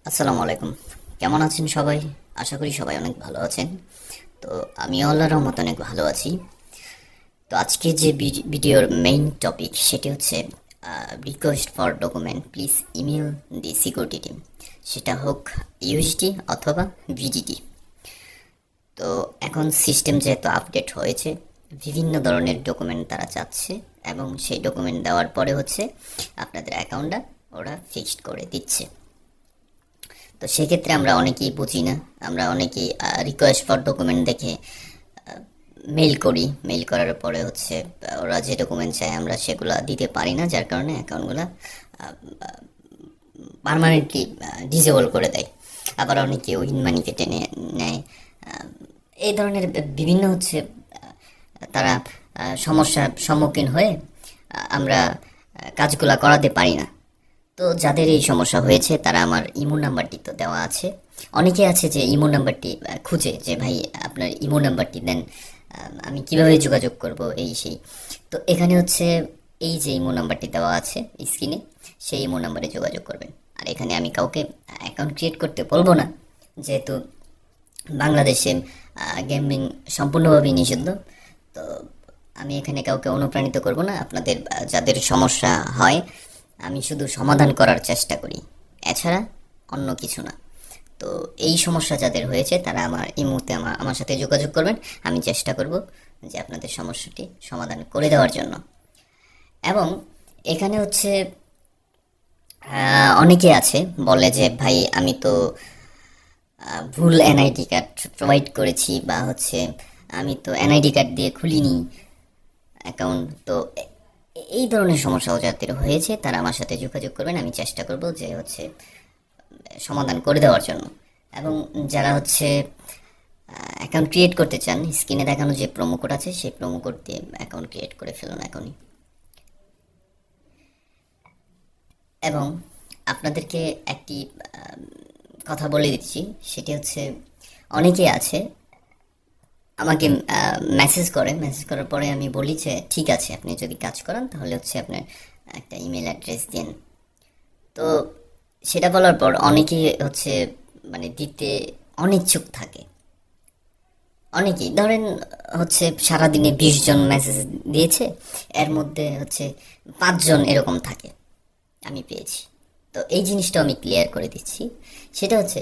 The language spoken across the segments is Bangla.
আসসালামু আলাইকুম। কেমন আছেন সবাই? আশা করি সবাই অনেক ভালো আছেন। তো আমিও আল্লাহর রহমতে অনেক ভালো আছি। তো আজকে যে ভিডিওর মেইন টপিক সেটি হচ্ছে request for document please email the security team. সেটা হোক ইউএসডি অথবা ভিডিডি। তো এখন সিস্টেম যেহেতু আপডেট হয়েছে, বিভিন্ন ধরনের ডকুমেন্ট তারা চাচ্ছে এবং সেই ডকুমেন্ট দেওয়ার পরে হচ্ছে আপনাদের অ্যাকাউন্টটা ওরা ফিক্সড করে দিচ্ছে। তো সেক্ষেত্রে আমরা অনেকেই বুঝি না, আমরা অনেকেই রিকোয়েস্ট ফর ডকুমেন্ট দেখে মেল করি। মেল করার পরে হচ্ছে ওরা যে ডকুমেন্ট চায় আমরা সেগুলো দিতে পারি না, যার কারণে অ্যাকাউন্টগুলো পারমানেন্টলি ডিসেবল করে দেয়। আবার অনেকে উইন মানি কেটে নেয়। এই ধরনের বিভিন্ন হচ্ছে তারা সমস্যার সম্মুখীন হয়ে আমরা কাজগুলা করাতে পারি না। তো যাদের এই সমস্যা হয়েছে তারা আমার ইমো নাম্বারটি তো দেওয়া আছে। অনেকে আছে যে ইমো নাম্বারটি খুঁজে যে ভাই আপনার ইমো নাম্বারটি দেন, আমি কিভাবে যোগাযোগ করব এই সেই। তো এখানে হচ্ছে এই যে ইমো নাম্বারটি দেওয়া আছে স্ক্রিনে, সেই ইমো নাম্বারে যোগাযোগ করবেন। আর এখানে আমি কাউকে অ্যাকাউন্ট ক্রিয়েট করতে বলবো না, যেহেতু বাংলাদেশে গেমিং সম্পূর্ণভাবেই নিষিদ্ধ। তো আমি এখানে কাউকে অনুপ্রাণিত করব না। আপনাদের যাদের সমস্যা হয় আমি শুধু সমাধান করার চেষ্টা করি, এছাড়া অন্য কিছু না। তো এই সমস্যা যাদের হয়েছে তারা এই মুহূর্তে আমার সাথে যোগাযোগ করবেন। আমি চেষ্টা করব যে আপনাদের সমস্যাটি সমাধান করে দেওয়ার জন্য। এবং এখানে হচ্ছে অনেকে আছে বলে যে ভাই আমি তো ভুল এনআইডি কার্ড প্রোভাইড করেছি, বা হচ্ছে আমি তো এনআইডি কার্ড দিয়ে খুলিনি অ্যাকাউন্ট। তো এই ধরনের সমস্যাও যাদের হয়েছে তারা আমার সাথে যোগাযোগ করবেন। আমি চেষ্টা করব যে হচ্ছে সমাধান করে দেওয়ার জন্য। এবং যারা হচ্ছে অ্যাকাউন্ট ক্রিয়েট করতে চান, স্ক্রিনে দেখানো যে প্রোমো কোড আছে সেই প্রোমো কোড দিয়ে অ্যাকাউন্ট ক্রিয়েট করে ফেলুন এখনই। এবং আপনাদেরকে একটি কথা বলে দিচ্ছি, সেটি হচ্ছে অনেকে আছে আমাকে মেসেজ করার পরে আমি বলি যে ঠিক আছে আপনি যদি কাজ করান তাহলে হচ্ছে আপনার একটা ইমেল অ্যাড্রেস দিন। তো সেটা বলার পর অনেকে হচ্ছে মানে দিতে অনিচ্ছুক থাকে। অনেকেই ধরেন হচ্ছে সারাদিনে 20 জন মেসেজ দিয়েছে, এর মধ্যে হচ্ছে 5 জন এরকম থাকে আমি পেয়েছি। তো এই জিনিসটা আমি ক্লিয়ার করে দিচ্ছি। সেটা হচ্ছে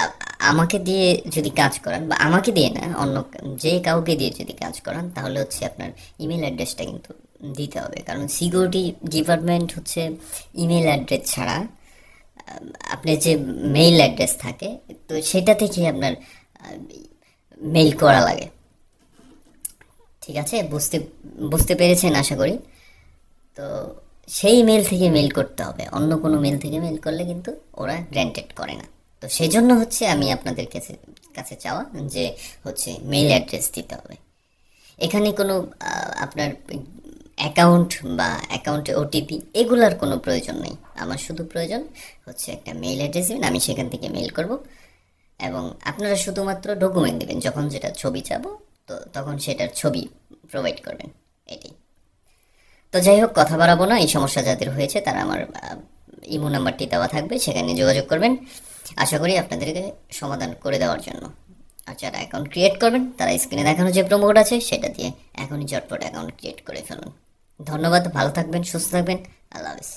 আ- আমাকে দিয়ে যদি কাজ করান, বা আমাকে দিয়ে না, অন্য যে কাউকে দিয়ে যদি কাজ করান, তাহলে হচ্ছে আপনার ইমেল অ্যাড্রেসটা কিন্তু দিতে হবে। কারণ সিকিউরিটি ডিপার্টমেন্ট হচ্ছে ইমেল অ্যাড্রেস ছাড়া আপনার যে মেইল অ্যাড্রেস থাকে, তো সেটা থেকে আপনার মেইল করা লাগে। ঠিক আছে, বুঝতে বুঝতে পেরেছেন আশা করি। তো সেই মেল থেকে মেল করতে হবে, অন্য কোনো মেল থেকে মেল করলে কিন্তু ওরা গ্র্যান্টেড করে না। তো সেই জন্য হচ্ছে আমি আপনাদের কাছে কাছে চাওয়া যে হচ্ছে মেইল অ্যাড্রেস দিতে হবে। এখানে কোনো আপনার অ্যাকাউন্ট বা অ্যাকাউন্টে ওটিপি এগুলার কোনো প্রয়োজন নেই। আমার শুধু প্রয়োজন হচ্ছে একটা মেইল অ্যাড্রেস দিবেন, আমি সেখান থেকে মেইল করব। এবং আপনারা শুধুমাত্র ডকুমেন্ট দেবেন, যখন যেটা ছবি চাবো তো তখন সেটার ছবি প্রোভাইড করবেন, এটাই। তো যাই হোক, কথা বাড়াবো না। এই সমস্যা যাদের হয়েছে তারা আমার ইমো নাম্বারটি দেওয়া থাকবে, সেখানে যোগাযোগ করবেন। আশা করি আপনাদেরকে সমাধান করে দেওয়ার জন্য। আর যারা অ্যাকাউন্ট ক্রিয়েট করবেন তারা স্ক্রিনে দেখানো যে প্রোমো কোড আছে সেটা দিয়ে এখনই ঝটপট অ্যাকাউন্ট ক্রিয়েট করে ফেলুন। ধন্যবাদ, ভালো থাকবেন, সুস্থ থাকবেন, আল্লাহ হাফেজ।